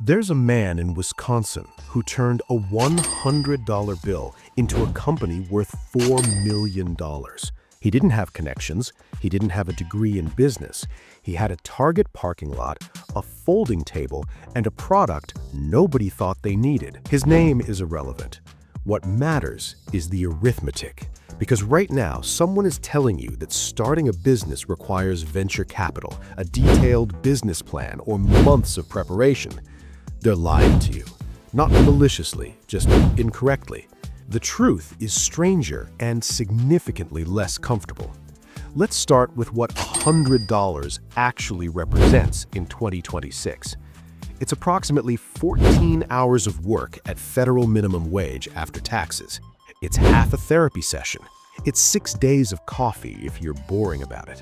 There's a man in Wisconsin who turned a $100 bill into a company worth $4 million. He didn't have connections. He didn't have a degree in business. He had a Target parking lot, a folding table, and a product nobody thought they needed. His name is irrelevant. What matters is the arithmetic. Because right now, someone is telling you that starting a business requires venture capital, a detailed business plan, or months of preparation. They're lying to you. Not maliciously, just incorrectly. The truth is stranger and significantly less comfortable. Let's start with what $100 actually represents in 2026. It's approximately 14 hours of work at federal minimum wage after taxes. It's half a therapy session. It's 6 days of coffee if you're boring about it.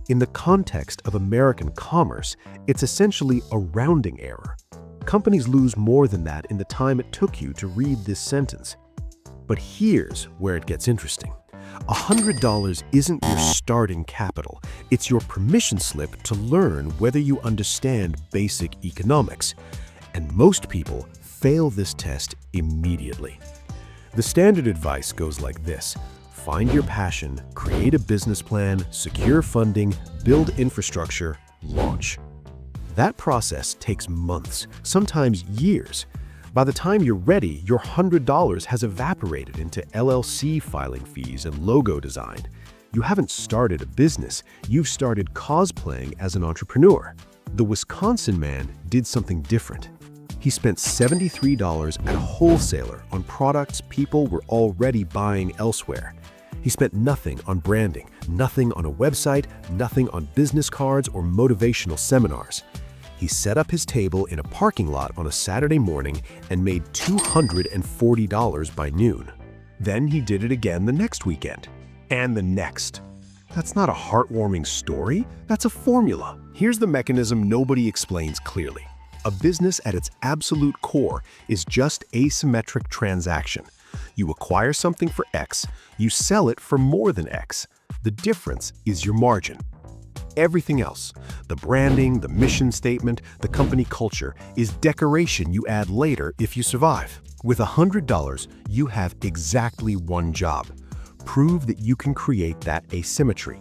In the context of American commerce, it's essentially a rounding error. Companies lose more than that in the time it took you to read this sentence. But here's where it gets interesting. $100 isn't your starting capital. It's your permission slip to learn whether you understand basic economics. And most people fail this test immediately. The standard advice goes like this: find your passion, create a business plan, secure funding, build infrastructure, launch. That process takes months, sometimes years. By the time you're ready, your $100 has evaporated into LLC filing fees and logo design. You haven't started a business, you've started cosplaying as an entrepreneur. The Wisconsin man did something different. He spent $73 at a wholesaler on products people were already buying elsewhere. He spent nothing on branding, nothing on a website, nothing on business cards or motivational seminars. He set up his table in a parking lot on a Saturday morning and made $240 by noon. Then he did it again the next weekend, and the next. That's not a heartwarming story, that's a formula. Here's the mechanism nobody explains clearly. A business at its absolute core is just asymmetric transaction. You acquire something for X, you sell it for more than X. The difference is your margin. Everything else, the branding, the mission statement, the company culture, is decoration you add later if you survive. With $100, you have exactly one job. Prove that you can create that asymmetry.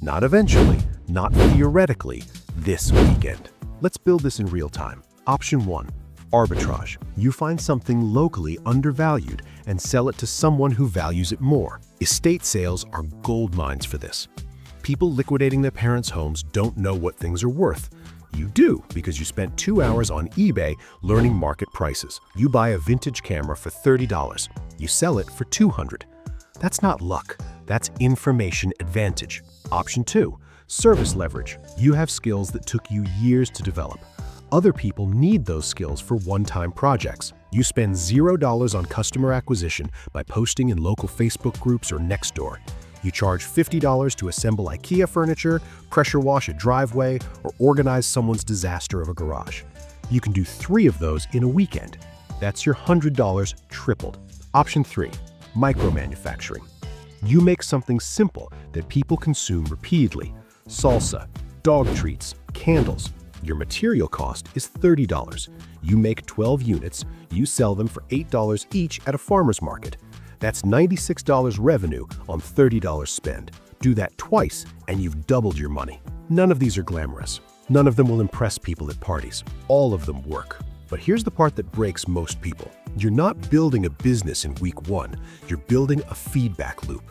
Not eventually, not theoretically, this weekend. Let's build this in real time. Option 1. Arbitrage. You find something locally undervalued and sell it to someone who values it more. Estate sales are gold mines for this. People liquidating their parents' homes don't know what things are worth. You do, because you spent 2 hours on eBay learning market prices. You buy a vintage camera for $30. You sell it for $200. That's not luck. That's information advantage. Option 2. Service leverage. You have skills that took you years to develop. Other people need those skills for one-time projects. You spend $0 on customer acquisition by posting in local Facebook groups or Nextdoor. You charge $50 to assemble IKEA furniture, pressure wash a driveway, or organize someone's disaster of a garage. You can do 3 of those in a weekend. That's your $100 tripled. Option 3. Micromanufacturing. You make something simple that people consume repeatedly. Salsa, dog treats, candles. Your material cost is $30. You make 12 units, you sell them for $8 each at a farmer's market. That's $96 revenue on $30 spend. Do that twice and you've doubled your money. None of these are glamorous. None of them will impress people at parties. All of them work. But here's the part that breaks most people. You're not building a business in week 1. You're building a feedback loop.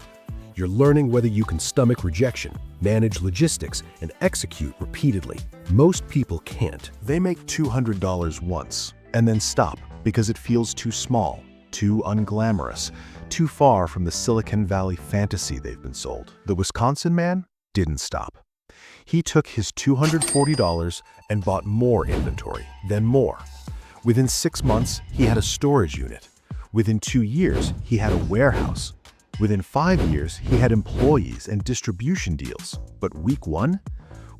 You're learning whether you can stomach rejection, manage logistics, and execute repeatedly. Most people can't. They make $200 once and then stop because it feels too small, too unglamorous, too far from the Silicon Valley fantasy they've been sold. The Wisconsin man didn't stop. He took his $240 and bought more inventory, then more. Within 6 months, he had a storage unit. Within 2 years, he had a warehouse. Within 5 years, he had employees and distribution deals. But week 1?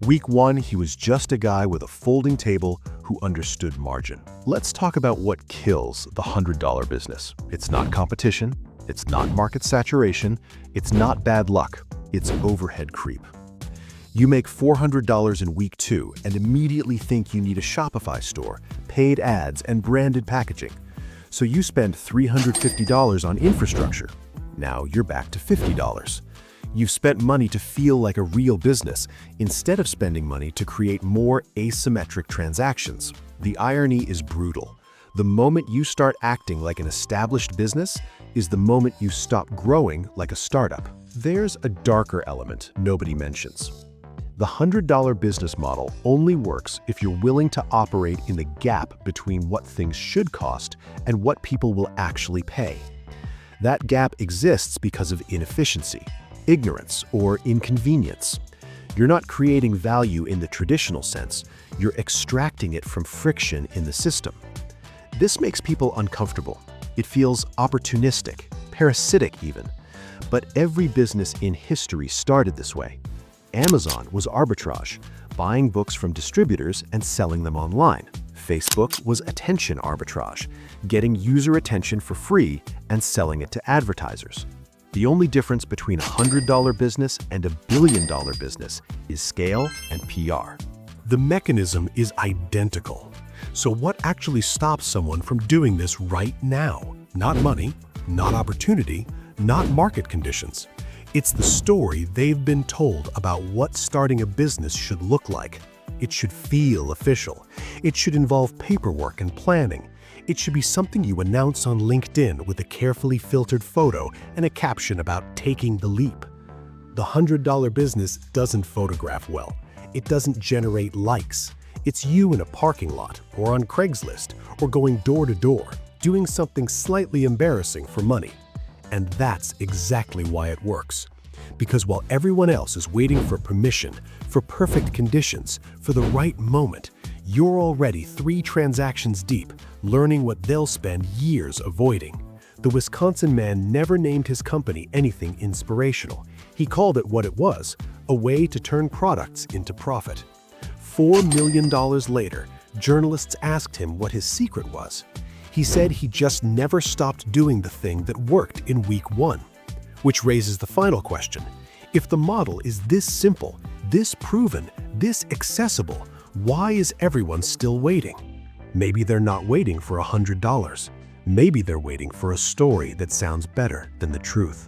Week 1, he was just a guy with a folding table who understood margin. Let's talk about what kills the $100 business. It's not competition. It's not market saturation. It's not bad luck. It's overhead creep. You make $400 in week 2 and immediately think you need a Shopify store, paid ads, and branded packaging. So you spend $350 on infrastructure. Now you're back to $50. You've spent money to feel like a real business instead of spending money to create more asymmetric transactions. The irony is brutal. The moment you start acting like an established business is the moment you stop growing like a startup. There's a darker element nobody mentions. The $100 business model only works if you're willing to operate in the gap between what things should cost and what people will actually pay. That gap exists because of inefficiency, ignorance, or inconvenience. You're not creating value in the traditional sense, you're extracting it from friction in the system. This makes people uncomfortable. It feels opportunistic, parasitic even. But every business in history started this way. Amazon was arbitrage, buying books from distributors and selling them online. Facebook was attention arbitrage, getting user attention for free and selling it to advertisers. The only difference between a $100 business and a billion-dollar business is scale and PR. The mechanism is identical. So what actually stops someone from doing this right now? Not money, not opportunity, not market conditions. It's the story they've been told about what starting a business should look like. It should feel official. It should involve paperwork and planning. It should be something you announce on LinkedIn with a carefully filtered photo and a caption about taking the leap. The $100 business doesn't photograph well. It doesn't generate likes. It's you in a parking lot or on Craigslist or going door to door, doing something slightly embarrassing for money. And that's exactly why it works. Because while everyone else is waiting for permission, for perfect conditions, for the right moment, you're already 3 transactions deep, learning what they'll spend years avoiding. The Wisconsin man never named his company anything inspirational. He called it what it was, a way to turn products into profit. $4 million later, journalists asked him what his secret was. He said he just never stopped doing the thing that worked in week 1. Which raises the final question. If the model is this simple, this proven, this accessible, why is everyone still waiting? Maybe they're not waiting for $100. Maybe they're waiting for a story that sounds better than the truth.